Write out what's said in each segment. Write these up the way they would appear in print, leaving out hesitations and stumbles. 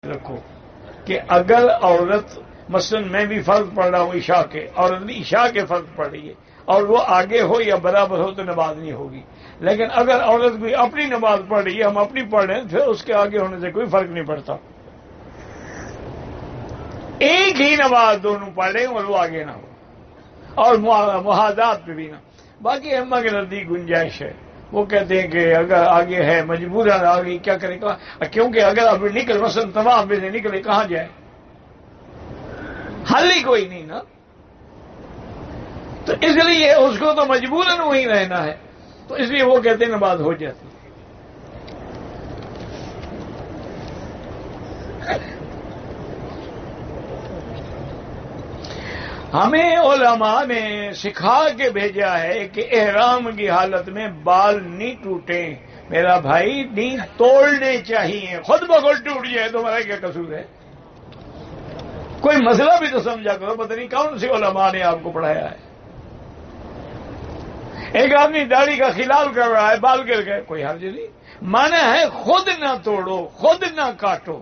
رکھو کہ اگر عورت مثلا میں بھی فرض پڑھ رہا ہوں عشاء کے، عورت بھی عشاء کے فرض پڑھ رہی ہے اور وہ آگے ہو یا برابر ہو تو نماز نہیں ہوگی، لیکن اگر عورت بھی اپنی نماز پڑھ رہی ہے، ہم اپنی پڑھ رہے ہیں، پھر اس کے آگے ہونے سے کوئی فرق نہیں پڑتا، ایک ہی نماز دونوں پڑھ رہے ہیں اور وہ آگے نہ ہو اور محاذات پہ بھی نہ۔ باقی اماں کے نزدیک گنجائش ہے، وہ کہتے ہیں کہ اگر آگے ہے مجبوراً آگے کیا کرے گا، کیونکہ اگر اب نکل مثلا طواف میں سے نکلے کہاں جائے، حل ہی کوئی نہیں نا، تو اس لیے اس کو تو مجبوراً وہیں رہنا ہے، تو اس لیے وہ کہتے ہیں نماز ہو جاتی۔ ہمیں علماء نے سکھا کے بھیجا ہے کہ احرام کی حالت میں بال نہیں ٹوٹیں، میرا بھائی نہیں توڑنے چاہیے، خود بخود ٹوٹ جائے تمہارا کیا قصور ہے؟ کوئی مسئلہ بھی تو سمجھا کرو، پتہ نہیں کون سے علماء نے آپ کو پڑھایا ہے۔ ایک آدمی داڑھی کا خلال کر رہا ہے، بال گر گئے، کوئی حرج نہیں، مانا ہے خود نہ توڑو، خود نہ کاٹو۔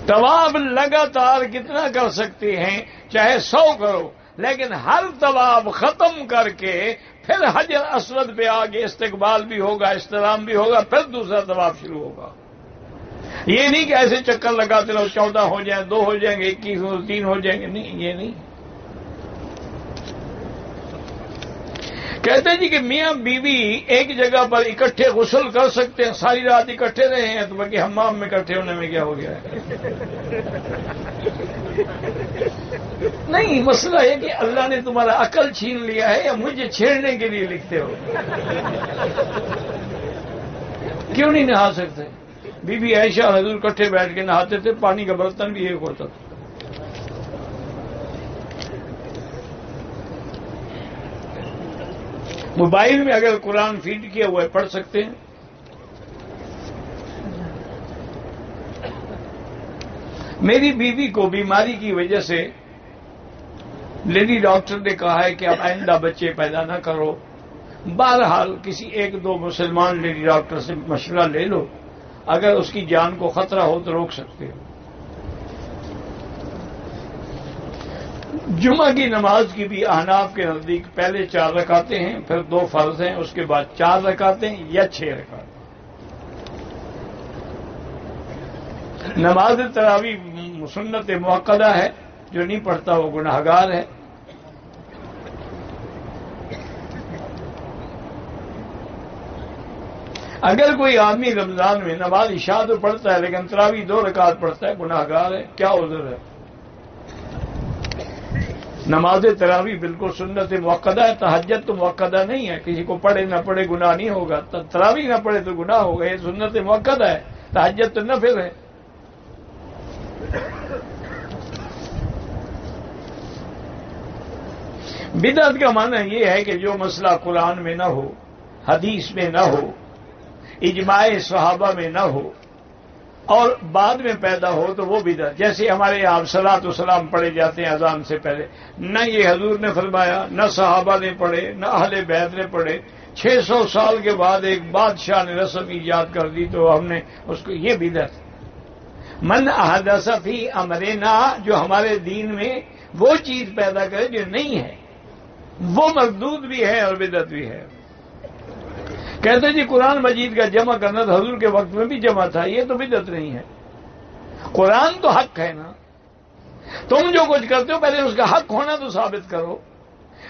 طواف لگاتار کتنا کر سکتے ہیں، چاہے 100 کرو، لیکن ہر طواف ختم کر کے پھر حجر اسود پہ آگے استقبال بھی ہوگا، استلام بھی ہوگا، پھر دوسرا طواف شروع ہوگا۔ یہ نہیں کہ ایسے چکر لگاتے رہو، 14 ہو جائیں، 2 ہو جائیں گے، 21 ہو، 3 ہو جائیں گے، نہیں، یہ نہیں۔ کہتے ہیں جی کہ میاں بیوی ایک جگہ پر اکٹھے غسل کر سکتے ہیں، ساری رات اکٹھے رہے ہیں، تو باقی حمام میں اکٹھے ہونے میں کیا ہو گیا ہے؟ نہیں، مسئلہ ہے کہ اللہ نے تمہارا عقل چھین لیا ہے یا مجھے چھیڑنے کے لیے لکھتے ہو؟ کیوں نہیں نہا سکتے؟ بی بی عائشہ اور حضور اکٹھے بیٹھ کے نہاتے تھے، پانی کا برتن بھی ایک ہوتا تھا۔ موبائل میں اگر قرآن فیڈ کیا ہوا ہے پڑھ سکتے ہیں۔ میری بیوی کو بیماری کی وجہ سے لیڈی ڈاکٹر نے کہا ہے کہ اب آئندہ بچے پیدا نہ کرو، بہرحال کسی 1-2 مسلمان لیڈی ڈاکٹر سے مشورہ لے لو، اگر اس کی جان کو خطرہ ہو تو روک سکتے ہو۔ جمعہ کی نماز کی بھی احناف کے نزدیک پہلے 4 رکعتیں ہیں، پھر 2 فرض ہیں، اس کے بعد 4 رکعتیں یا 6 رکعتیں۔ نماز تراویح سنت مؤکدہ ہے، جو نہیں پڑھتا وہ گناہگار ہے۔ اگر کوئی آدمی رمضان میں نماز عشاء تو پڑھتا ہے لیکن تراویح 2 رکعت پڑھتا ہے، گناہگار ہے، کیا عذر ہے؟ نماز تراویح بالکل سنت مؤکدہ ہے، تہجد تو مؤکدہ نہیں ہے، کسی کو پڑھے نہ پڑھے گناہ نہیں ہوگا، تراویح نہ پڑھے تو گناہ ہوگا، یہ سنت مؤکدہ ہے، تہجد تو نفل ہے۔ بدعت کا معنی یہ ہے کہ جو مسئلہ قرآن میں نہ ہو، حدیث میں نہ ہو، اجماع صحابہ میں نہ ہو اور بعد میں پیدا ہو تو وہ بدعت۔ جیسے ہمارے یہاں صلاۃ و سلام پڑھے جاتے ہیں اذان سے پہلے، نہ یہ حضور نے فرمایا، نہ صحابہ نے پڑھے، نہ اہل بیت نے پڑھے، 600 سال کے بعد ایک بادشاہ نے رسم ایجاد کر دی تو ہم نے اس کو، یہ بدعت۔ من احدث فی امرنا، جو ہمارے دین میں وہ چیز پیدا کرے جو نہیں ہے، وہ مردود بھی ہے اور بدعت بھی ہے۔ کہتے جی قرآن مجید کا جمع کرنا تو حضور کے وقت میں بھی جمع تھا، یہ تو بدعت نہیں ہے، قرآن تو حق ہے نا، تم جو کچھ کرتے ہو پہلے اس کا حق ہونا تو ثابت کرو،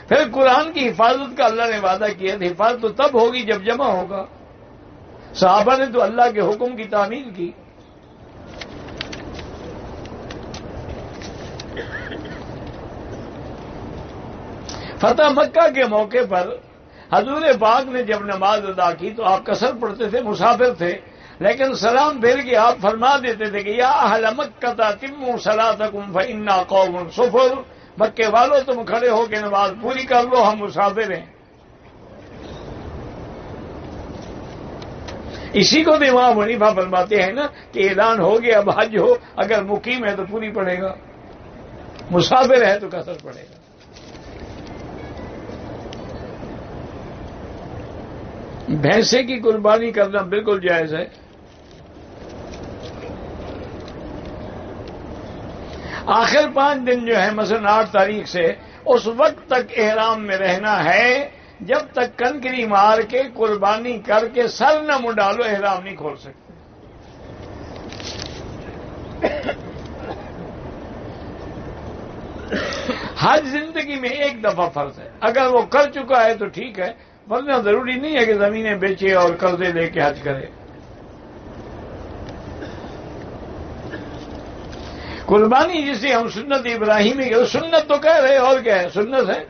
پھر قرآن کی حفاظت کا اللہ نے وعدہ کیا تھا، حفاظت تو تب ہوگی جب جمع ہوگا۔ صحابہ نے تو اللہ کے حکم کی تعمیل کی۔ فتح مکہ کے موقع پر حضور پاک نے جب نماز ادا کی تو آپ قصر پڑھتے تھے، مسافر تھے، لیکن سلام پھیر کے آپ فرما دیتے تھے کہ یا اہل مکہ تموا صلاتکم فانا قوم سفر، مکے والوں تم کھڑے ہو کے نماز پوری کر لو، ہم مسافر ہیں۔ اسی کو تو امام حنیفہ فرماتے ہیں نا کہ اعلان ہو گیا اب حج ہو، اگر مقیم ہے تو پوری پڑھے گا، مسافر ہے تو قصر پڑھے گا۔ بھینسے کی قربانی کرنا بالکل جائز ہے. آخر 5 دن جو ہے مثلا 8 تاریخ سے اس وقت تک احرام میں رہنا ہے جب تک کنکری مار کے قربانی کر کے سر نہ منڈالو احرام نہیں کھول سکتے. حج زندگی میں ایک دفعہ فرض ہے. اگر وہ کر چکا ہے تو ٹھیک ہے، ورنہ ضروری نہیں ہے کہ زمینیں بیچے اور قرضے لے کے حج کرے. قربانی جسے ہم سنت ابراہیمی کے سنت تو کہہ رہے اور کیا ہے، سنت ہے.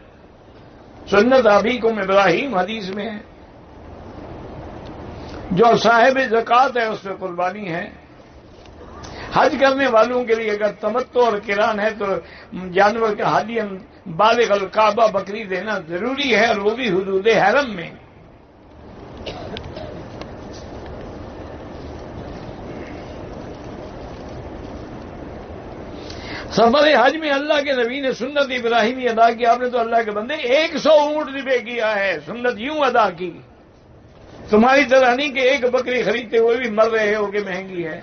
سنت ابیکم ابراہیم حدیث میں ہے. جو صاحب زکوٰۃ ہے اس پہ قربانی ہے. حج کرنے والوں کے لیے اگر تمتع اور قران ہے تو جانور کا ہادین بالغ الکعبہ بکری دینا ضروری ہے، اور وہ بھی حدود حرم میں. سفر حج میں اللہ کے نبی نے سنت ابراہیمی ادا کی. آپ نے تو اللہ کے بندے 100 اونٹ ذبح کیا ہے. سنت یوں ادا کی، تمہاری طرح نہیں کہ ایک بکری خریدتے ہوئے بھی مر رہے ہو کہ مہنگی ہے.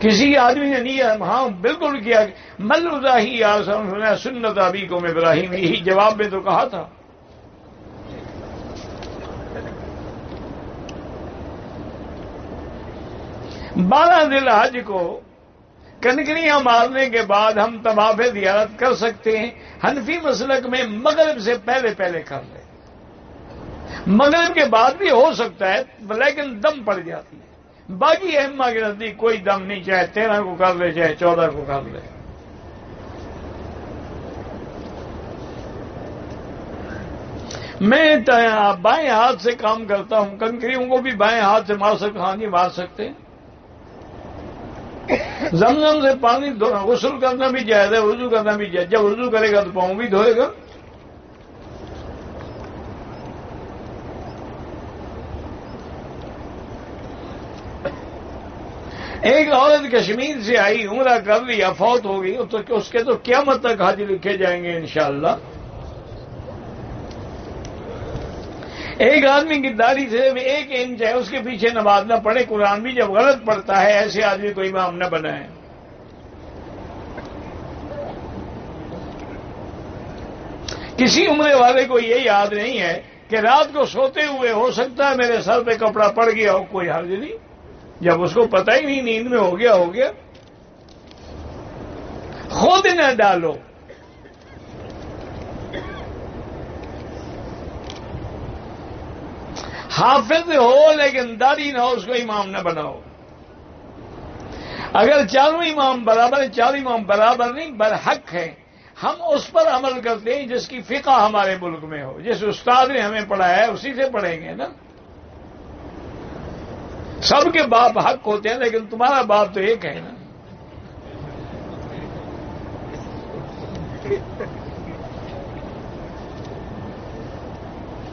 کسی آدمی نے نہیں، ہاں بالکل کیا. ملوزاہی سنت ابیکم ابراہیم، یہی جواب میں تو کہا تھا. بارہ ذی الحج کو کنکریاں مارنے کے بعد ہم طواف زیارت کر سکتے ہیں. حنفی مسلک میں مغرب سے پہلے کر لیں. مغرب کے بعد بھی ہو سکتا ہے لیکن دم پڑ جاتی ہے. باقی ائمہ کے نزدیک کوئی دم نہیں، چاہے 13 کو کر لے چاہے 14 کو کر لے. میں بائیں ہاتھ سے کام کرتا ہوں، کنکریوں کو بھی بائیں ہاتھ سے مار سکتے. ہاں جی مار سکتے ہیں. زمزم سے پانی غسل کرنا بھی جائز ہے، وضو کرنا بھی جائز. جب وضو کرے گا تو پاؤں بھی دھوئے گا. ایک عورت کشمیر سے آئی، عمرہ کر لیا، فوت ہو گئی تو اس کے تو قیامت تک حج لکھے جائیں گے انشاءاللہ. ایک آدمی کی داڑھی سے 1 انچ ہے، اس کے پیچھے نماز نہ پڑھے. قرآن بھی جب غلط پڑھتا ہے ایسے آدمی کو امام نہ بنائے. کسی عمرے والے کو یہ یاد نہیں ہے کہ رات کو سوتے ہوئے ہو سکتا ہے میرے سر پہ کپڑا پڑ گیا ہو، کوئی حرج نہیں. جب اس کو پتہ ہی نہیں، نیند میں ہو گیا خود نہ ڈالو. حافظ ہو لیکن داڑھی نہ ہو، اس کو امام نہ بناؤ. اگر 4 امام برابر ہیں، 4 امام برابر نہیں برحق ہیں. ہم اس پر عمل کرتے ہیں جس کی فقہ ہمارے ملک میں ہو. جس استاد نے ہمیں پڑھایا ہے اسی سے پڑھیں گے نا. سب کے باپ حق ہوتے ہیں لیکن تمہارا باپ تو ایک ہے نا.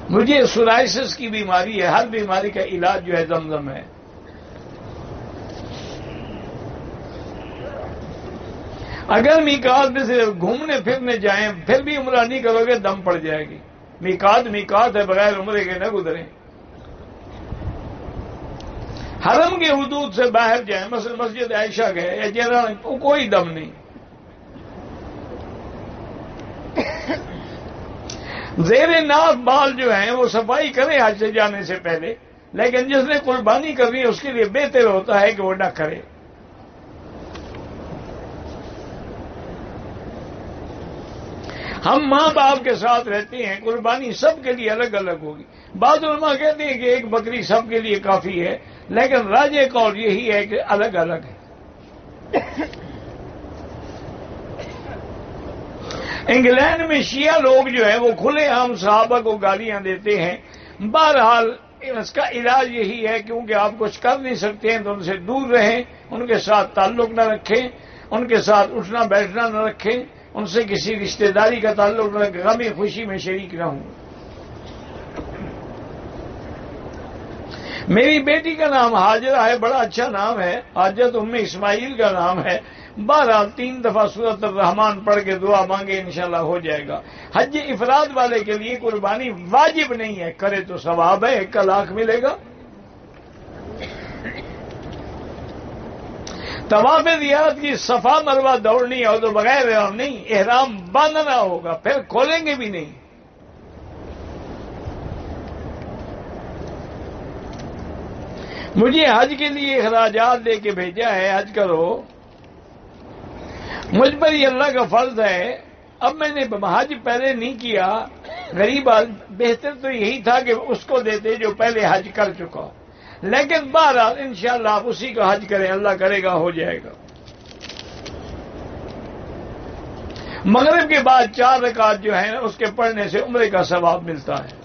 مجھے سورائسس کی بیماری ہے، ہر بیماری کا علاج جو ہے زمزم ہے. اگر میقات میں سے گھومنے پھرنے جائیں پھر بھی عمرہ نہیں کرو گے دم پڑ جائے گی. میقات ہے، بغیر عمرے کے نہ گزریں. حرم کے حدود سے باہر جائیں، مثلا مسجد عائشہ گئے یا جیران، کوئی دم نہیں. زیر ناف بال جو ہیں وہ صفائی کرے حج سے جانے سے پہلے، لیکن جس نے قربانی کرنی ہے اس کے لیے بہتر ہوتا ہے کہ وہ نہ کرے. ہم ماں باپ کے ساتھ رہتے ہیں، قربانی سب کے لیے الگ الگ ہوگی. بعض علماء کہتے ہیں کہ ایک بکری سب کے لیے کافی ہے، لیکن راجح قول یہی ہے کہ الگ الگ ہے. انگلینڈ میں شیعہ لوگ جو ہیں وہ کھلے عام صحابہ کو گالیاں دیتے ہیں. بہرحال اس کا علاج یہی ہے، کیونکہ آپ کچھ کر نہیں سکتے ہیں تو ان سے دور رہیں، ان کے ساتھ تعلق نہ رکھیں، ان کے ساتھ اٹھنا بیٹھنا نہ رکھیں، ان سے کسی رشتہ داری کا تعلق نہ رکھیں، غم خوشی میں شریک نہ ہوں. میری بیٹی کا نام حاجرہ ہے، بڑا اچھا نام ہے. حاجت ام اسماعیل کا نام ہے. بہرحال 3 دفعہ سورۃ الرحمن پڑھ کے دعا مانگے انشاءاللہ ہو جائے گا. حج افراد والے کے لیے قربانی واجب نہیں ہے، کرے تو ثواب ہے، 1 لاکھ ملے گا. طواف زیارت کی صفا مروہ دوڑنی اور تو بغیر احرام نہیں، احرام باندھنا ہوگا، پھر کھولیں گے بھی نہیں. مجھے حج کے لیے اخراجات دے کے بھیجا ہے، حج کرو. مجھ پر یہ اللہ کا فرض ہے. اب میں نے حج پہلے نہیں کیا، غریب بہتر تو یہی تھا کہ اس کو دیتے جو پہلے حج کر چکا. لیکن بہرحال انشاءاللہ آپ اسی کا حج کریں، اللہ کرے گا ہو جائے گا. مغرب کے بعد 4 رکعت جو ہے اس کے پڑھنے سے عمرے کا ثواب ملتا ہے.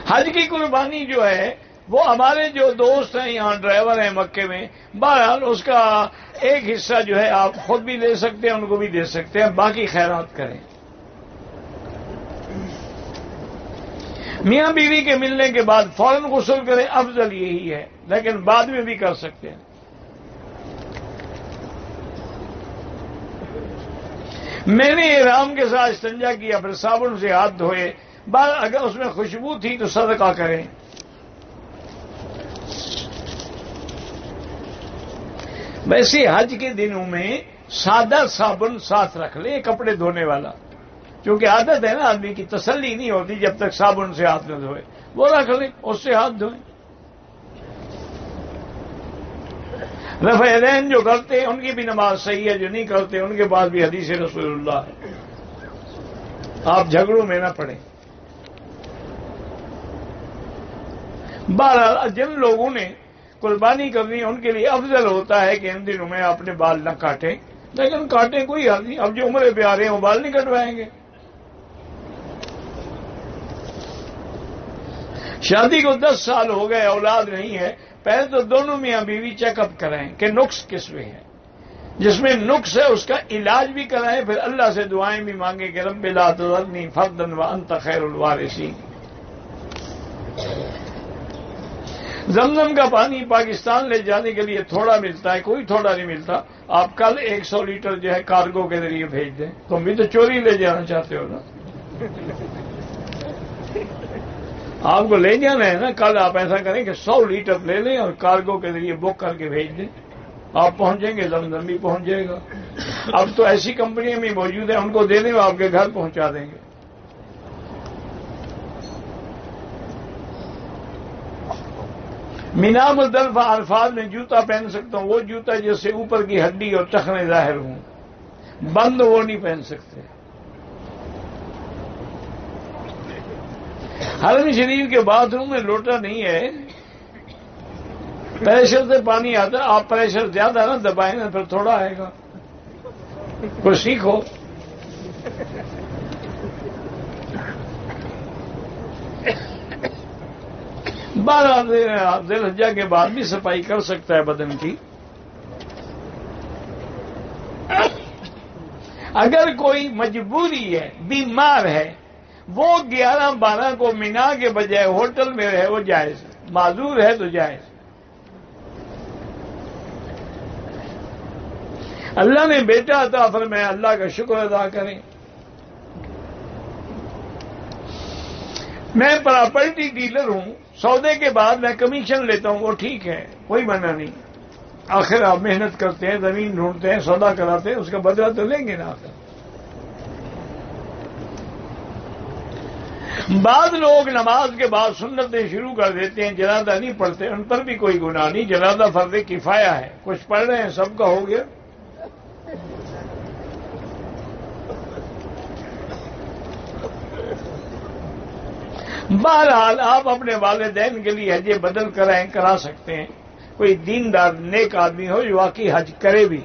حج کی قربانی جو ہے وہ ہمارے جو دوست ہیں یہاں ڈرائیور ہیں مکے میں، بہرحال اس کا ایک حصہ جو ہے آپ خود بھی لے سکتے ہیں، ان کو بھی دے سکتے ہیں، باقی خیرات کریں. میاں بیوی کے ملنے کے بعد فوراً غسل کریں، افضل یہی ہے، لیکن بعد میں بھی کر سکتے ہیں. میں نے احرام کے ساتھ استنجا کیا، پھر صابن سے ہاتھ دھوئے. اگر اس میں خوشبو تھی تو صدقہ کریں. ویسے حج کے دنوں میں سادہ صابن ساتھ رکھ لیں، کپڑے دھونے والا، کیونکہ عادت ہے نا آدمی کی، تسلی نہیں ہوتی جب تک صابن سے ہاتھ نہ دھوئے. وہ رکھ لیں، اس سے ہاتھ دھوئیں. رفع یدین جو کرتے ہیں ان کی بھی نماز صحیح ہے، جو نہیں کرتے ان کے پاس بھی حدیث رسول اللہ ہے. آپ جھگڑوں میں نہ پڑیں. بہرحال جن لوگوں نے قربانی کرنی ان کے لیے افضل ہوتا ہے کہ ان دنوں میں اپنے بال نہ کاٹیں، لیکن کاٹیں کوئی حال نہیں. اب جو عمرے پہ آ رہے ہیں وہ بال نہیں کٹوائیں گے. شادی کو 10 سال ہو گئے، اولاد نہیں ہے، پہلے تو دونوں میاں بیوی چیک اپ کرائیں کہ نقص کس میں ہے. جس میں نقص ہے اس کا علاج بھی کرائیں، پھر اللہ سے دعائیں بھی مانگیں کہ رب لا تذرنی فردا وانت خیر الوارثین. زمزم کا پانی پاکستان لے جانے کے لیے تھوڑا ملتا ہے، کوئی تھوڑا نہیں ملتا. آپ کل 100 لیٹر جو ہے کارگو کے ذریعے بھیج دیں. تم بھی تو چوری لے جانا چاہتے ہو نا، آپ کو لے جانا ہے نا. کل آپ ایسا کریں کہ 100 لیٹر لے لیں اور کارگو کے ذریعے بک کر کے بھیج دیں. آپ پہنچیں گے، زمزم بھی پہنچ جائے گا. اب تو ایسی کمپنیاں بھی موجود ہیں، ان کو دے دیں، وہ آپ کے گھر پہنچا دیں گے. مینا مزدلفہ عرفات میں جوتا پہن سکتا ہوں، وہ جوتا جس سے اوپر کی ہڈی اور ٹخنے ظاہر ہوں، بند وہ نہیں پہن سکتے. حرم شریف کے باتھ روم میں لوٹا نہیں ہے، پریشر سے پانی آتا ہے. آپ پریشر زیادہ نہ دبائیں نا، پھر تھوڑا آئے گا. کچھ سیکھو. ذی الحجہ کے بعد بھی صفائی کر سکتا ہے بدن کی. اگر کوئی مجبوری ہے، بیمار ہے، وہ 11-12 کو مینا کے بجائے ہوٹل میں رہے، وہ جائز. معذور ہے تو جائز. اللہ نے بیٹا عطا فرمایا، اللہ کا شکر ادا کریں. میں پراپرٹی ڈیلر ہوں، سودے کے بعد میں کمیشن لیتا ہوں، وہ ٹھیک ہے، کوئی منع نہیں. آخر آپ محنت کرتے ہیں، زمین ڈھونڈتے ہیں، سودا کراتے ہیں، اس کا بدلہ تو لیں گے نا. آخر بعض لوگ نماز کے بعد سنتیں شروع کر دیتے ہیں، جنازہ نہیں پڑھتے، ان پر بھی کوئی گناہ نہیں. جنازہ فرض کفایہ ہے، کچھ پڑھ رہے ہیں، سب کا ہو گیا. بہرحال آپ اپنے والدین کے لیے حج بدل کرا سکتے ہیں. کوئی دیندار نیک آدمی ہو جو واقعی حج کرے بھی.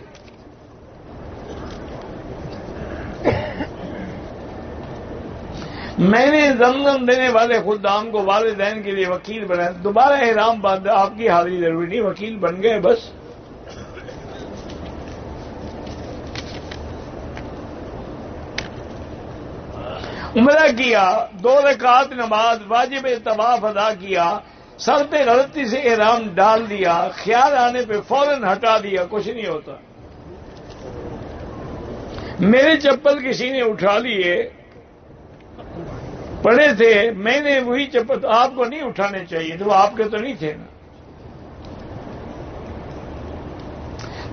میں نے زمزم دینے والے خدام کو والدین کے لیے وکیل بنایا. دوبارہ احرام باندھ، آپ کی حاضری ضروری نہیں، وکیل بن گئے بس. عمرہ کیا، 2 رکعت نماز واجب طواف ادا کیا، سر پہ غلطی سے احرام ڈال دیا، خیال آنے پہ فوراً ہٹا دیا، کچھ نہیں ہوتا۔ میرے چپل کسی نے اٹھا لیے، پڑے تھے، میں نے وہی چپل، آپ کو نہیں اٹھانے چاہیے، تو آپ کے تو نہیں تھے نا۔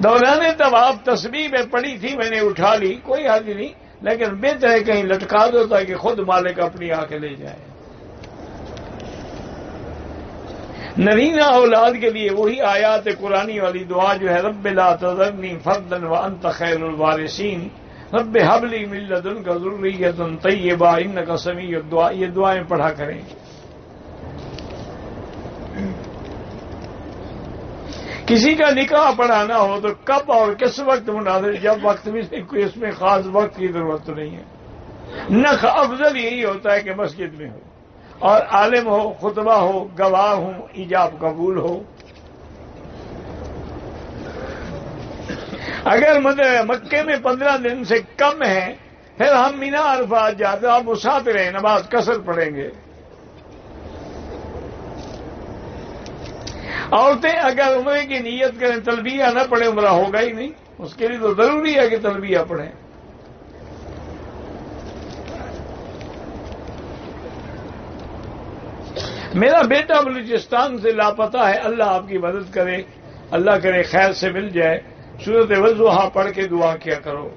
دوران طواف تسبیح میں پڑی تھی، میں نے اٹھا لی، کوئی حرج نہیں، لیکن بہتر ہے کہیں لٹکا دو تاکہ خود مالک اپنی آ کے لے جائے۔ نرینہ اولاد کے لیے وہی آیات قرآنی والی دعا جو ہے، رب لا تذرنی فردا وانت خیر الوارثین، رب ہب لی من لدنک ذریۃ طیبہ انک سمیع الدعاء، یہ دعائیں پڑھا کریں۔ کسی کا نکاح پڑھانا ہو تو کب اور کس وقت مناسب، جب وقت بھی کوئی اس میں خاص وقت کی ضرورت تو نہیں ہے۔ نخ افضل یہی ہوتا ہے کہ مسجد میں ہو اور عالم ہو، خطبہ ہو، گواہ ہو، ایجاب قبول ہو۔ اگر مکے میں 15 دن سے کم ہے، پھر ہم مینا عرفات جاتے، آپ مسافر ہیں، نماز قصر پڑھیں گے۔ عورتیں اگر عمرے کی نیت کریں، تلبیہ نہ پڑھیں، عمرہ ہوگا ہی نہیں، اس کے لیے تو ضروری ہے کہ تلبیہ پڑھیں۔ میرا بیٹا بلوچستان سے لاپتہ ہے، اللہ آپ کی مدد کرے، اللہ کرے خیر سے مل جائے۔ سورۃ والضحیٰ پڑھ کے دعا کیا کرو۔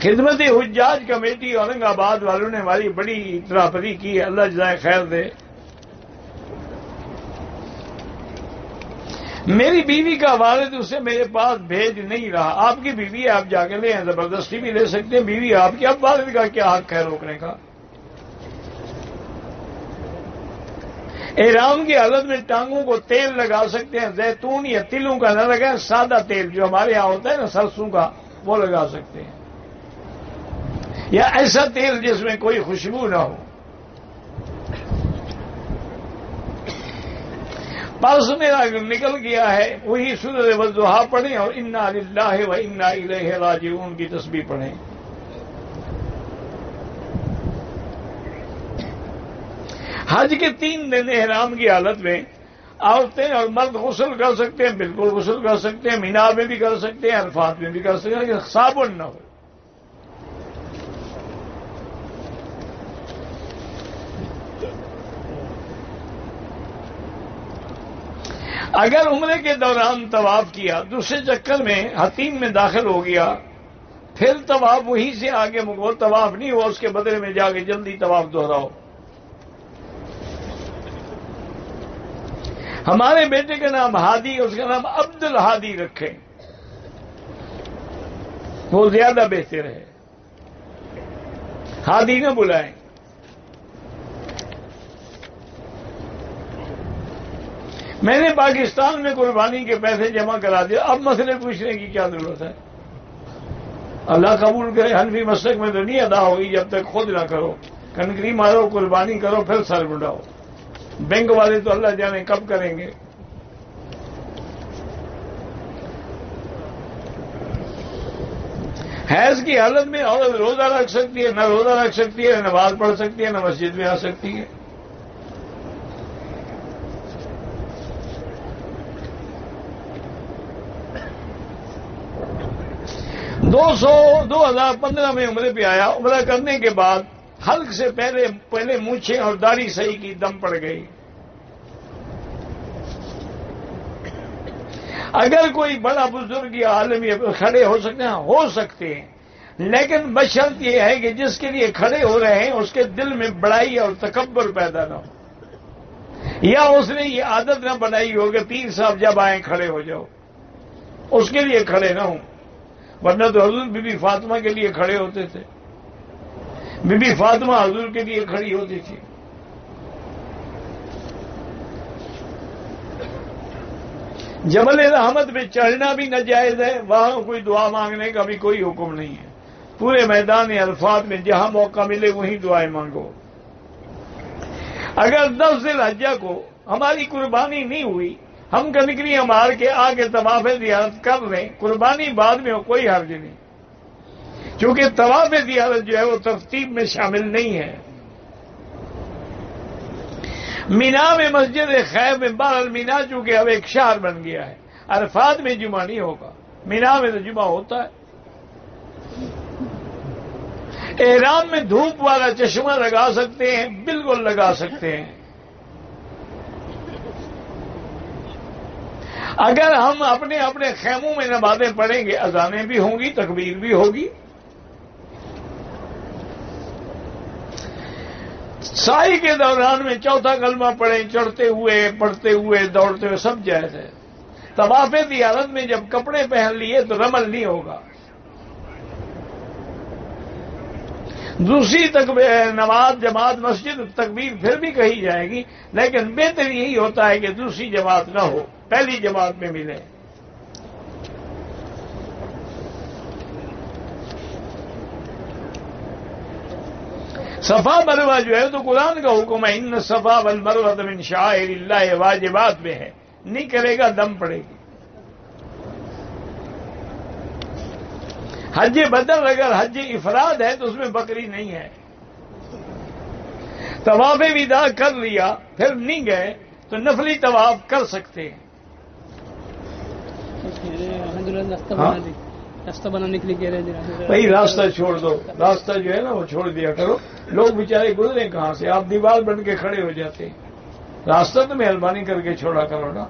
خدمت حجاج کمیٹی اورنگ آباد والوں نے ہماری بڑی اطراء کی ہے، اللہ جزائے خیر دے۔ میری بیوی کا والد اسے میرے پاس بھیج نہیں رہا۔ آپ کی بیوی ہے، آپ جا کے لے ہیں، زبردستی بھی لے سکتے ہیں، بیوی آپ کی، اب والد کا کیا حق ہے روکنے کا؟ احرام کی حالت میں ٹانگوں کو تیل لگا سکتے ہیں، زیتون یا تلوں کا نہ لگائیں، سادہ تیل جو ہمارے یہاں ہوتا ہے نا سرسوں کا، وہ لگا سکتے ہیں، یا ایسا تیل جس میں کوئی خوشبو نہ ہو۔ پرس میرا نکل گیا ہے، وہی سورۃ والضحیٰ پڑھیں اور انا للہ و انا الیہ راجعون کی تسبیح پڑھیں۔ حج کے 3 دن احرام کی حالت میں عورتیں اور مرد غسل کر سکتے ہیں، بالکل غسل کر سکتے ہیں، مینا میں بھی کر سکتے ہیں، عرفات میں بھی کر سکتے ہیں، لیکن صابن نہ ہو۔ اگر عمرے کے دوران طواف کیا، دوسرے چکر میں حتیم میں داخل ہو گیا، پھر طواف وہیں سے آگے وہ طواف نہیں ہوا، اس کے بدلے میں جا کے جلدی طواف دہراؤ۔ ہمارے بیٹے کا نام ہادی، اس کا نام عبد الہادی رکھیں، وہ زیادہ بہتر ہے، ہادی نہ بلائیں۔ میں نے پاکستان میں قربانی کے پیسے جمع کرا دیا، اب مسئلے پوچھنے کی کیا ضرورت ہے؟ اللہ قبول کرے، حنفی مسلک میں تو نہیں ادا ہوگی جب تک خود نہ کرو، کنکری مارو، قربانی کرو، پھر سر بڑھاؤ۔ بینک والے تو اللہ جانے کب کریں گے۔ حیض کی حالت میں عورت روزہ رکھ سکتی ہے، نہ روزہ رکھ سکتی ہے، نماز پڑھ سکتی ہے، نہ مسجد میں آ سکتی ہے۔ 2015 میں عمرے پہ آیا، عمرہ کرنے کے بعد حلق سے پہلے مونچھیں اور داڑھی صحیح کی، دم پڑ گئی۔ اگر کوئی بڑا بزرگ یا عالم کھڑے ہو سکتے ہیں، لیکن بشرط یہ ہے کہ جس کے لیے کھڑے ہو رہے ہیں اس کے دل میں بڑائی اور تکبر پیدا نہ ہو، یا اس نے یہ عادت نہ بنائی ہو کہ پیر صاحب جب آئیں کھڑے ہو جاؤ، اس کے لیے کھڑے نہ ہوں۔ ورنہ تو حضور بی بی فاطمہ کے لیے کھڑے ہوتے تھے، بی بی فاطمہ حضور کے لیے کھڑی ہوتی تھی۔ جبل رحمت پہ چڑھنا بھی ناجائز ہے، وہاں کوئی دعا مانگنے کا بھی کوئی حکم نہیں ہے۔ پورے میدان عرفات میں جہاں موقع ملے وہیں دعائیں مانگو۔ اگر 10 ذی الحجہ کو ہماری قربانی نہیں ہوئی، ہم کنکریاں مار کے آگے طواف زیارت کر لیں، قربانی بعد میں ہو، کوئی حرج نہیں۔ چونکہ طواف زیارت جو ہے وہ ترتیب میں شامل نہیں ہے. مینا میں مسجد خیب میں بہرحال مینا چونکہ اب ایک شہر بن گیا ہے. عرفات میں جمعہ نہیں ہوگا، مینا میں تو جمعہ ہوتا ہے. احرام میں دھوپ والا چشمہ لگا سکتے ہیں، بالکل لگا سکتے ہیں. اگر ہم اپنے اپنے خیموں میں نمازیں پڑھیں گے، اذانیں بھی ہوں گی، تکبیر بھی ہوگی. سائی کے دوران میں چوتھا کلمہ پڑھیں، چڑھتے ہوئے، پڑھتے ہوئے، دوڑتے ہوئے، سب جائز ہے. طواف زیارت میں جب کپڑے پہن لیے تو رمل نہیں ہوگا. دوسری نماز جماعت مسجد تکبیر پھر بھی کہی جائے گی، لیکن بہتر یہی ہوتا ہے کہ دوسری جماعت نہ ہو، پہلی جماعت میں ملے. صفا مروہ جو ہے تو قرآن کا حکم ہے، ان صفا والمروہ من شعائر اللہ، واجبات میں ہے. نہیں کرے گا دم پڑے گی. حج بدل اگر حج افراد ہے تو اس میں بکری نہیں ہے. طواف وداع کر لیا پھر نہیں گئے تو نفلی طواف کر سکتے ہیں. راستہ بنانے کے لیے کہہ رہے ہیں بھائی راستہ چھوڑ دو، راستہ جو ہے نا وہ چھوڑ دیا کرو. لوگ بیچارے گزرے کہاں سے، آپ دیوار بن کے کھڑے ہو جاتے ہیں. راستہ تو مہربانی کر کے چھوڑا کرو نا.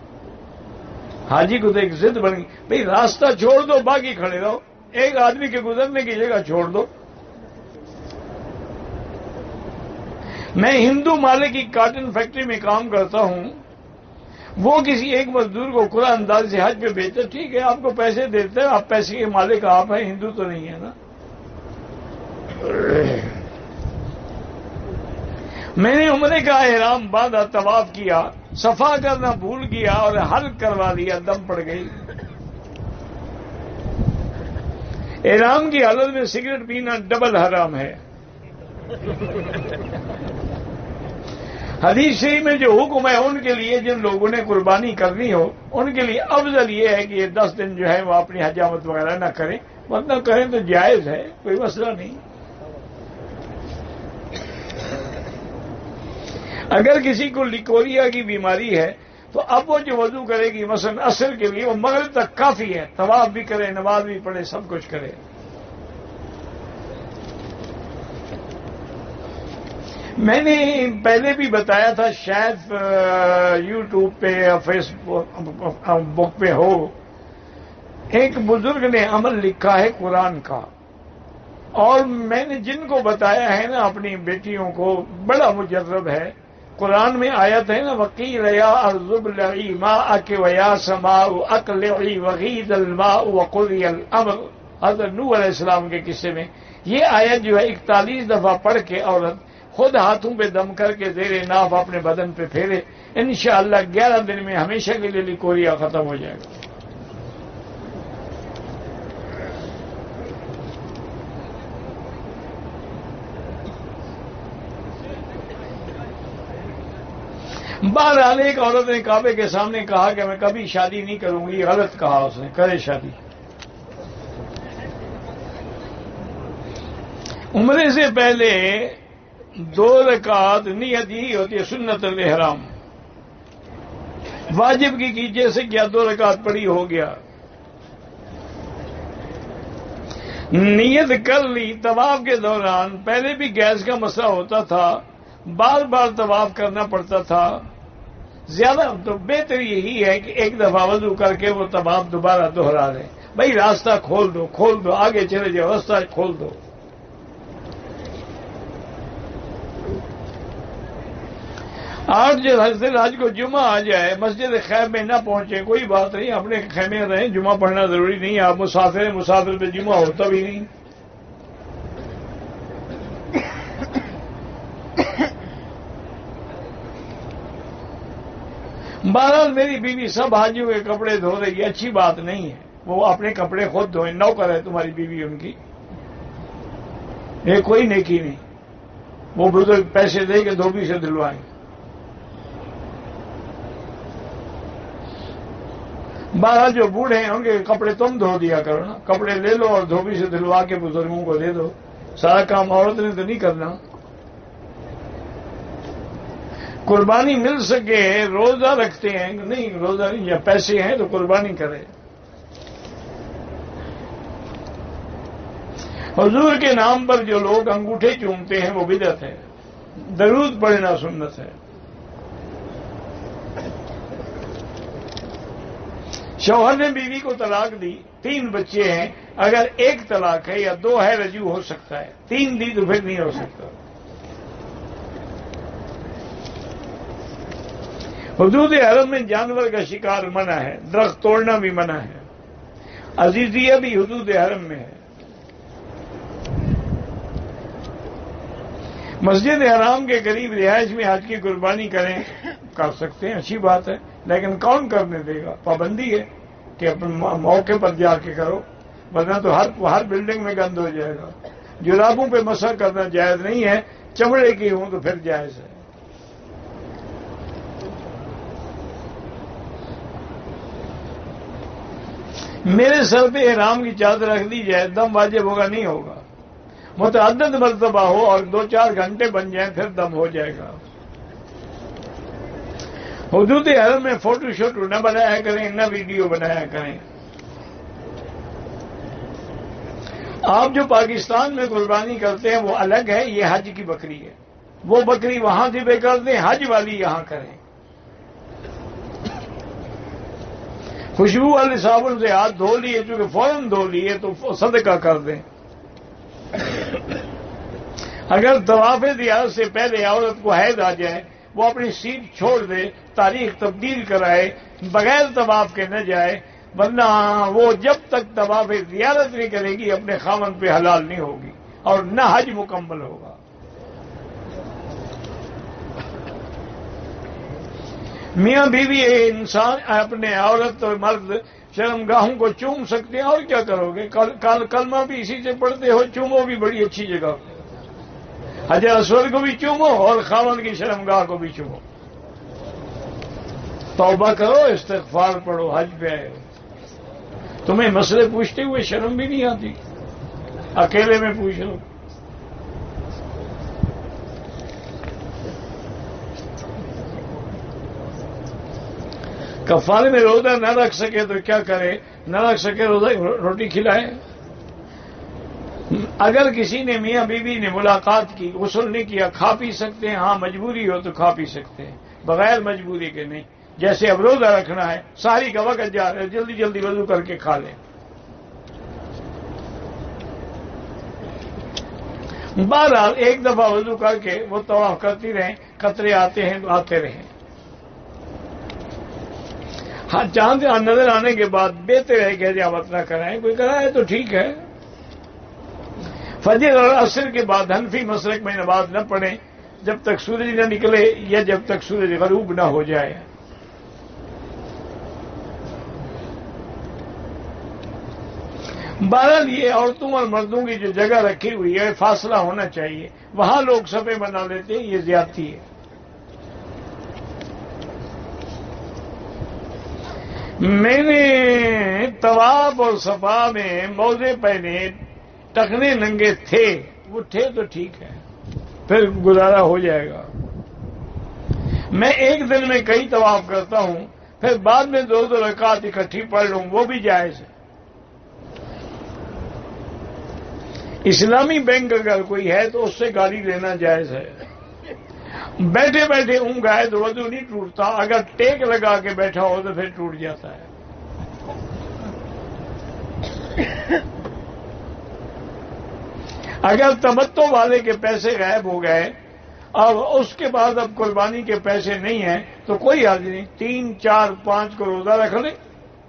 حاجی کو تو ایک ضد بن گئی، بھائی راستہ چھوڑ دو باقی کھڑے رہو، ایک آدمی کے گزرنے کی جگہ چھوڑ دو. میں ہندو مالک کی کاٹن فیکٹری میں کام کرتا ہوں. وہ کسی ایک مزدور کو کھلا انداز سے حج پہ بھیجتا، ٹھیک ہے آپ کو پیسے دیتے ہیں، آپ پیسے کے مالک آپ ہیں، ہندو تو نہیں ہے نا. میں نے عمرے کا احرام باندھا، طواف کیا، صفا کرنا بھول گیا اور حلق کروا دیا، دم پڑ گئی. احرام کی حالت میں سگریٹ پینا ڈبل حرام ہے. حدیث شریف میں جو حکم ہے ان کے لیے جن لوگوں نے قربانی کرنی ہو ان کے لیے افضل یہ ہے کہ یہ 10 دن جو ہے وہ اپنی حجامت وغیرہ نہ کریں، ورنہ کریں تو جائز ہے، کوئی مسئلہ نہیں. اگر کسی کو لیکوریا کی بیماری ہے تو اب وہ جو وضو کرے گی مثلا عصر کے لیے، وہ مغرب تک کافی ہے، طواف بھی کرے، نماز بھی پڑھے، سب کچھ کرے. میں نے پہلے بھی بتایا تھا، شاید یوٹیوب پہ یا فیس بک پہ ہو، ایک بزرگ نے عمل لکھا ہے قرآن کا، اور میں نے جن کو بتایا ہے نا اپنی بیٹیوں کو، بڑا مجرب ہے. قرآن میں آیت ہے نا، وَقِيلَ يَا أَرْضُ ابْلَعِي مَاءَكِ وَيَا سَمَاءُ أَقْلِعِي وَغِيضَ الْمَاءُ وَقُضِيَ الْأَمْرُ. حضرت نوح علیہ السلام کے قصے میں یہ آیت جو ہے 41 دفعہ پڑھ کے عورت خود ہاتھوں پہ دم کر کے زیر ناف اپنے بدن پہ پھیرے، انشاءاللہ 11 دن میں ہمیشہ کے لیے لیکوریا ختم ہو جائے گا. بہرحال ایک عورت نے کعبے کے سامنے کہا کہ میں کبھی شادی نہیں کروں گی. غلط کہا اس نے، کرے شادی. عمرے سے پہلے 2 رکعت نیت یہی ہوتی ہے، سنت الاحرام. واجب کی کیجیے سے کیا 2 رکعت پڑھی ہو گیا، نیت کر لی. طواف کے دوران پہلے بھی گیس کا مسئلہ ہوتا تھا، بار بار طواف کرنا پڑتا تھا. زیادہ تو بہتر یہی ہے کہ ایک دفعہ وضو کر کے وہ طواف دوبارہ دوہرا لیں. بھائی راستہ کھول دو، کھول دو، آگے چلے جاؤ، راستہ کھول دو. آج جو حضرت آج کو جمعہ آ جائے، مسجد خیب میں نہ پہنچے، کوئی بات نہیں، اپنے خیمے رہیں، جمعہ پڑھنا ضروری نہیں. آپ مسافر ہیں، مسافر پہ جمعہ ہوتا بھی نہیں. بہرحال میری بیوی سب حاجیوں کے کپڑے دھو رہی ہے، اچھی بات نہیں ہے. وہ اپنے کپڑے خود دھوئیں، نوکر ہے تمہاری بیوی ان کی، یہ کوئی نیکی نہیں. وہ بزرگ پیسے دے کے دھوبی سے دلوائیں. 12 جو بوڑھے ہیں ان کے کپڑے تم دھو دیا کرو نا، کپڑے لے لو اور دھوبی سے دھلوا کے بزرگوں کو دے دو، سارا کام عورت نے تو نہیں کرنا۔ قربانی مل سکے، روزہ رکھتے ہیں نہیں، روزہ نہیں، یا پیسے ہیں تو قربانی کرے۔ حضور کے نام پر جو لوگ انگوٹھے چومتے ہیں وہ بدعت ہے، درود پڑھنا سنت ہے۔ شوہر نے بیوی کو طلاق دی، 3 بچے ہیں، اگر 1 طلاق ہے یا 2 ہے رجوع ہو سکتا ہے، 3 دی تو پھر نہیں ہو سکتا۔ حدود حرم میں جانور کا شکار منع ہے، درخت توڑنا بھی منع ہے، عزیزیہ بھی حدود حرم میں ہے۔ مسجد حرام کے قریب رہائش میں حج کی قربانی کریں، کر سکتے ہیں، اچھی بات ہے، لیکن کون کرنے دے گا؟ پابندی ہے کہ اپنے موقع پر جا کے کرو، ورنہ تو ہر بلڈنگ میں گند ہو جائے گا۔ جرابوں پہ مسح کرنا جائز نہیں ہے، چمڑے کی ہوں تو پھر جائز ہے۔ میرے سر پہ احرام کی چادر رکھ دی جائے، دم واجب ہوگا نہیں ہوگا؟ متعدد مرتبہ ہو اور 2-4 گھنٹے بن جائیں پھر دم ہو جائے گا۔ حدود حرم میں فوٹو شوٹ نہ بنایا کریں، نہ ویڈیو بنایا کریں۔ آپ جو پاکستان میں قربانی کرتے ہیں وہ الگ ہے، یہ حج کی بکری ہے، وہ بکری وہاں ذبح کر دیں، حج والی یہاں کریں۔ خوشبو والے صابن سے ہاتھ دھو لیے، چونکہ فوراً دھو لیے تو صدقہ کر دیں۔ اگر طواف زیارت سے پہلے عورت کو حیض آ جائے، وہ اپنی سیٹ چھوڑ دے، تاریخ تبدیل کرائے، بغیر طواف کے نہ جائے، ورنہ وہ جب تک طواف زیارت نہیں کرے گی اپنے خاوند پہ حلال نہیں ہوگی اور نہ حج مکمل ہوگا۔ میاں بیوی انسان اپنے عورت اور مرد شرمگاہوں کو چوم سکتے ہیں، اور کیا کرو گے؟ کلمہ بھی اسی سے پڑھتے ہو، چومو بھی بڑی اچھی جگہ، حجر اسود کو بھی چومو اور خاوند کی شرمگاہ کو بھی چومو۔ توبہ کرو، استغفار پڑھو، حج پہ آئے ہو، تمہیں مسئلے پوچھتے ہوئے شرم بھی نہیں آتی، اکیلے میں پوچھ لو۔ کفارے میں روزہ نہ رکھ سکے تو کیا کرے؟ نہ رکھ سکے روزہ روٹی کھلائے۔ اگر کسی نے میاں بیوی نے ملاقات کی، غسل نہیں کیا، کھا پی سکتے ہیں، ہاں مجبوری ہو تو کھا پی سکتے ہیں، بغیر مجبوری کے نہیں۔ جیسے اب روزہ رکھنا ہے، ساری کا وقت جا رہا ہے، جلدی جلدی وضو کر کے کھا لیں۔ بہرحال ایک دفعہ وضو کر کے وہ طواف کرتی رہیں، قطرے آتے ہیں تو آتے رہیں۔ ہاں چاند نظر آنے کے بعد بہتر ہے کہ اجابت نہ کرائیں، کوئی کرائے تو ٹھیک ہے۔ فجر اور عصر کے بعد حنفی مسلک میں نماز نہ پڑھیں جب تک سورج نہ نکلے یا جب تک سورج غروب نہ ہو جائے۔ بہرحال یہ عورتوں اور مردوں کی جو جگہ رکھی ہوئی ہے فاصلہ ہونا چاہیے، وہاں لوگ صفیں بنا لیتے ہیں، یہ زیادتی ہے۔ میں نے طواف اور صفا میں موزے پہنے، ٹخنے ننگے تھے، وہ تھے تو ٹھیک ہے، پھر گزارا ہو جائے گا۔ میں ایک دن میں کئی طواف کرتا ہوں، پھر بعد میں 2 رکعت اکٹھی پڑھ لوں، وہ بھی جائز ہے۔ اسلامی بینک اگر کوئی ہے تو اس سے گالی لینا جائز ہے۔ بیٹھے بیٹھے اونگ آئے تو وضو نہیں ٹوٹتا، اگر ٹیک لگا کے بیٹھا ہو تو پھر ٹوٹ جاتا ہے۔ اگر تمتع والے کے پیسے غائب ہو گئے اور اس کے بعد اب قربانی کے پیسے نہیں ہیں تو کوئی حرج نہیں، 3، 4، 5 کو روزہ رکھ لیں،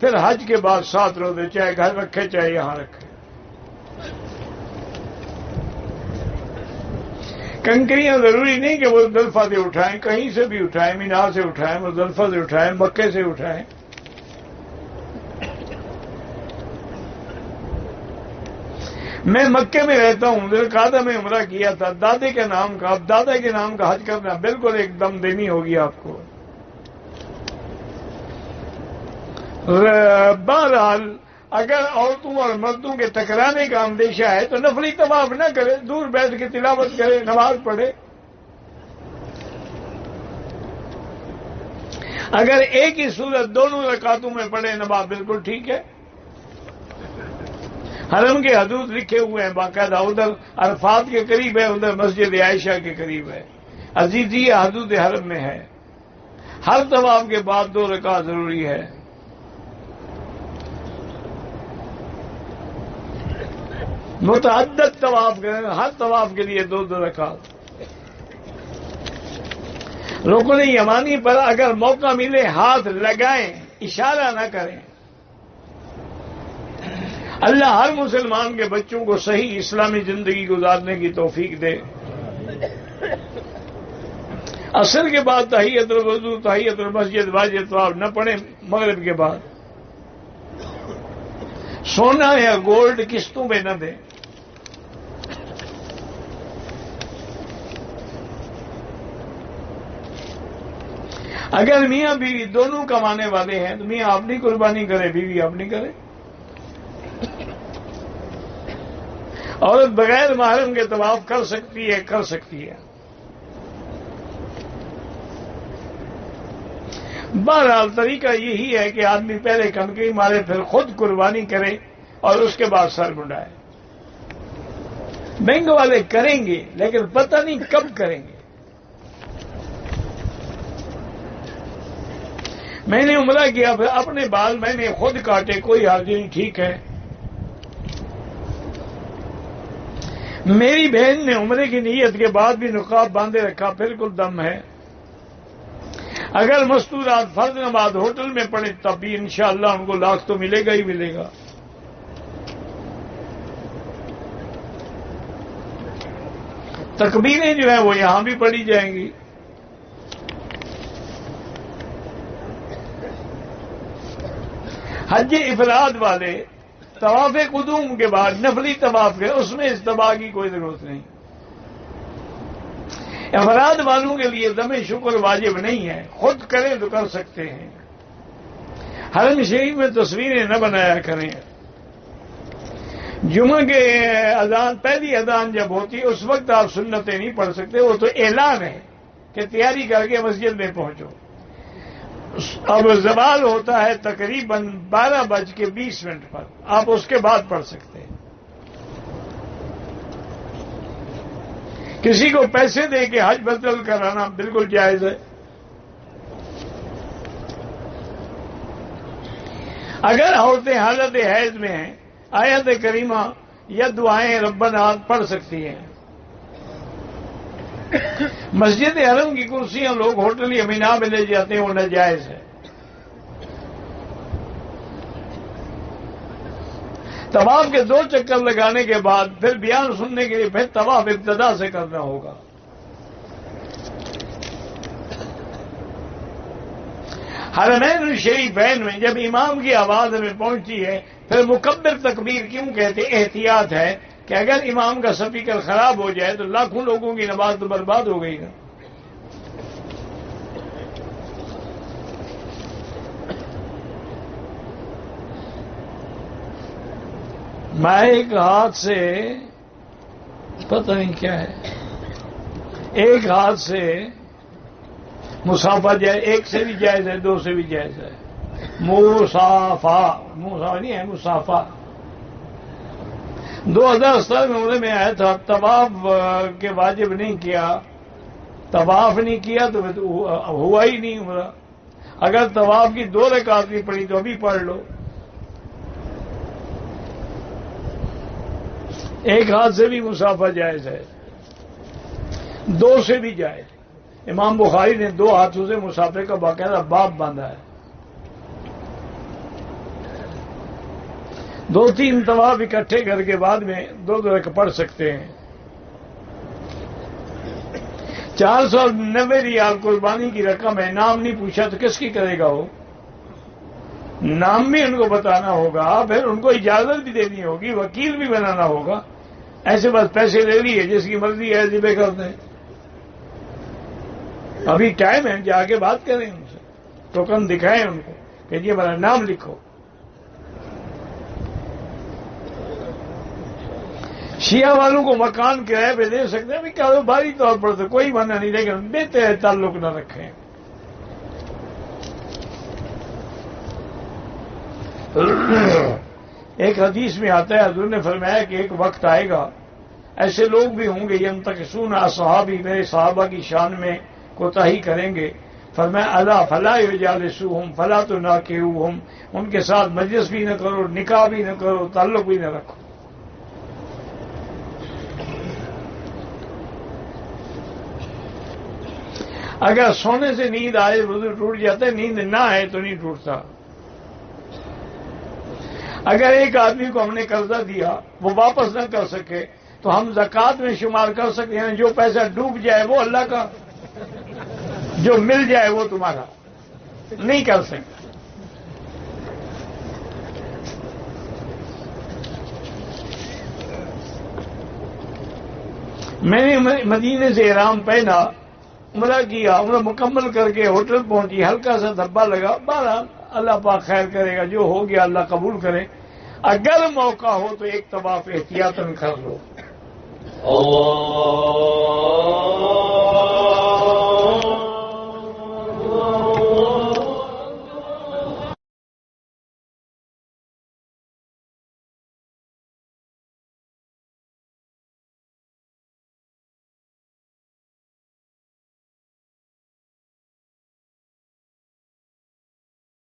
پھر حج کے بعد 7 روزے، چاہے گھر رکھے چاہے یہاں رکھے۔ کنکریاں ضروری نہیں کہ مزدلفہ سے اٹھائیں، کہیں سے بھی اٹھائیں، مینا سے اٹھائیں، مزدلفہ سے اٹھائیں، مکے سے اٹھائیں۔ میں مکے میں رہتا ہوں، ذوالقعدہ میں عمرہ کیا تھا، دادے کے نام کا، اب دادا کے نام کا حج کرنا بالکل ایک دم دینی ہوگی آپ کو۔ بہرحال اگر عورتوں اور مردوں کے ٹکرانے کا اندیشہ ہے تو نفلی طواف نہ کرے، دور بیٹھ کے تلاوت کرے، نماز پڑھے۔ اگر ایک ہی صورت دونوں رکعتوں میں پڑھے نماز بالکل ٹھیک ہے۔ حرم کے حدود لکھے ہوئے ہیں باقاعدہ، ادھر عرفات کے قریب ہے، ادھر مسجد عائشہ کے قریب ہے، عزیزیہ حدود حرم میں ہے۔ ہر طواف کے بعد 2 رکعت ضروری ہے۔ متعدد طواف کریں، ہر طواف کے لیے 2 رکعت۔ رکن یمانی پر اگر موقع ملے ہاتھ لگائیں، اشارہ نہ کریں۔ اللہ ہر مسلمان کے بچوں کو صحیح اسلامی زندگی گزارنے کی توفیق دے۔ عصر کے بعد تحیت الوضو، تحیت المسجد واجب طواف نہ پڑھیں، مغرب کے بعد۔ سونا یا گولڈ قسطوں پہ نہ دیں۔ اگر میاں بیوی دونوں کمانے والے ہیں تو میاں اپنی قربانی کرے، بیوی اپنی کرے۔ عورت بغیر محرم کے طواف کر سکتی ہے۔ بہرحال طریقہ یہی ہے کہ آدمی پہلے کنکری مارے، پھر خود قربانی کرے اور اس کے بعد سر منڈائے۔ بینک والے کریں گے لیکن پتہ نہیں کب کریں گے۔ میں نے عمرہ کیا، پھر اپنے بال میں نے خود کاٹے، کوئی حرج نہیں، ٹھیک ہے۔ میری بہن نے عمرے کی نیت کے بعد بھی نقاب باندھے رکھا، بالکل دم ہے۔ اگر مستورات فرض نماز ہوٹل میں پڑھے تب بھی انشاءاللہ ان کو لاکھ تو ملے گا ہی ملے گا۔ تکبیریں جو ہیں وہ یہاں بھی پڑھی جائیں گی۔ حج افراد والے طواف قدوم کے بعد نفلی طواف کے، اس میں استباح کی کوئی ضرورت نہیں۔ افراد والوں کے لیے دم شکر واجب نہیں ہے، خود کریں تو کر سکتے ہیں۔ حرم شریف میں تصویریں نہ بنایا کریں۔ جمعہ کے اذان، پہلی اذان جب ہوتی ہے اس وقت آپ سنتیں نہیں پڑھ سکتے، وہ تو اعلان ہے کہ تیاری کر کے مسجد میں پہنچو۔ اب زوال ہوتا ہے تقریباً 12:20 پر، آپ اس کے بعد پڑھ سکتے ہیں۔ کسی کو پیسے دے کے حج بدل کرانا بالکل جائز ہے۔ اگر عورتیں حالت حیض میں ہیں، آیت کریمہ یا دعائیں ربنا پڑھ سکتی ہیں۔ مسجد حرم کی کرسیاں لوگ ہوٹل یا مینا میں لے جاتے ہیں، وہ ناجائز ہے۔ طواف کے 2 چکر لگانے کے بعد پھر بیان سننے کے لیے پھر طواف ابتدا سے کرنا ہوگا۔ حرمین شریفین میں جب امام کی آواز ہمیں پہنچتی ہے پھر مکبر تکبیر کیوں کہتے؟ احتیاط ہے کہ اگر امام کا سپیکر خراب ہو جائے تو لاکھوں لوگوں کی نماز تو برباد ہو گئی نا۔ میں ایک ہاتھ سے پتہ نہیں کیا ہے، ایک ہاتھ سے مسافہ جائز، ایک سے بھی جائز ہے، 2 سے بھی جائز ہے۔ مسافہ نہیں ہے، مسافہ۔ 2017 میں عمرے میں آیا تھا، طواف کے واجب نہیں کیا، طواف نہیں کیا تو ہوا ہی نہیں عمرہ۔ اگر طواف کی 2 رکعت نہیں پڑھی تو ابھی پڑھ لو۔ ایک ہاتھ سے بھی مسافہ جائز ہے، 2 سے بھی جائز۔ امام بخاری نے 2 ہاتھوں سے مسافے کا باقاعدہ باب باندھا ہے۔ 2-3 طواف اکٹھے کر کے بعد میں 2 رکعت پڑھ سکتے ہیں۔ 490 ریال قربانی کی رقم ہے، نام نہیں پوچھا تو کس کی کرے گا وہ؟ نام بھی ان کو بتانا ہوگا، پھر ان کو اجازت بھی دینی ہوگی، وکیل بھی بنانا ہوگا۔ ایسے بس پیسے لے لیے، جس کی مرضی ہے ذبح کر دیں۔ ابھی ٹائم ہے، جا کے بات کریں ان سے، ٹوکن دکھائیں ان کو۔ کہ یہ میرا نام لکھو. شیعہ والوں کو مکان کرائے پہ دے سکتے ہیں، کاروباری طور پر تو کوئی منع نہیں، لیکن دیتے ہیں تعلق نہ رکھیں. ایک حدیث میں آتا ہے، حضور نے فرمایا کہ ایک وقت آئے گا ایسے لوگ بھی ہوں گے ینتقصون اصحابی، میرے صحابہ کی شان میں کوتاہی کریں گے. فرمایا الا فلا یجالسوہم فلا تناکحوہم، ان کے ساتھ مجلس بھی نہ کرو، نکاح بھی نہ کرو، تعلق بھی نہ رکھو. اگر سونے سے نیند آئے وضو ٹوٹ جاتا ہے، نیند نہ آئے تو نہیں ٹوٹتا. اگر ایک آدمی کو ہم نے قرضہ دیا وہ واپس نہ کر سکے تو ہم زکوٰۃ میں شمار کر سکتے ہیں. جو پیسہ ڈوب جائے وہ اللہ کا، جو مل جائے وہ تمہارا. نہیں کر سکتے. میں نے مدینے سے احرام پہنا، عمرہ کیا، عمرہ مکمل کر کے ہوٹل پہنچی، ہلکا سا دھبا لگا. بہرحال اللہ پاک خیر کرے گا، جو ہو گیا اللہ قبول کرے. اگر موقع ہو تو ایک طواف احتیاطاً کر لو. اللہ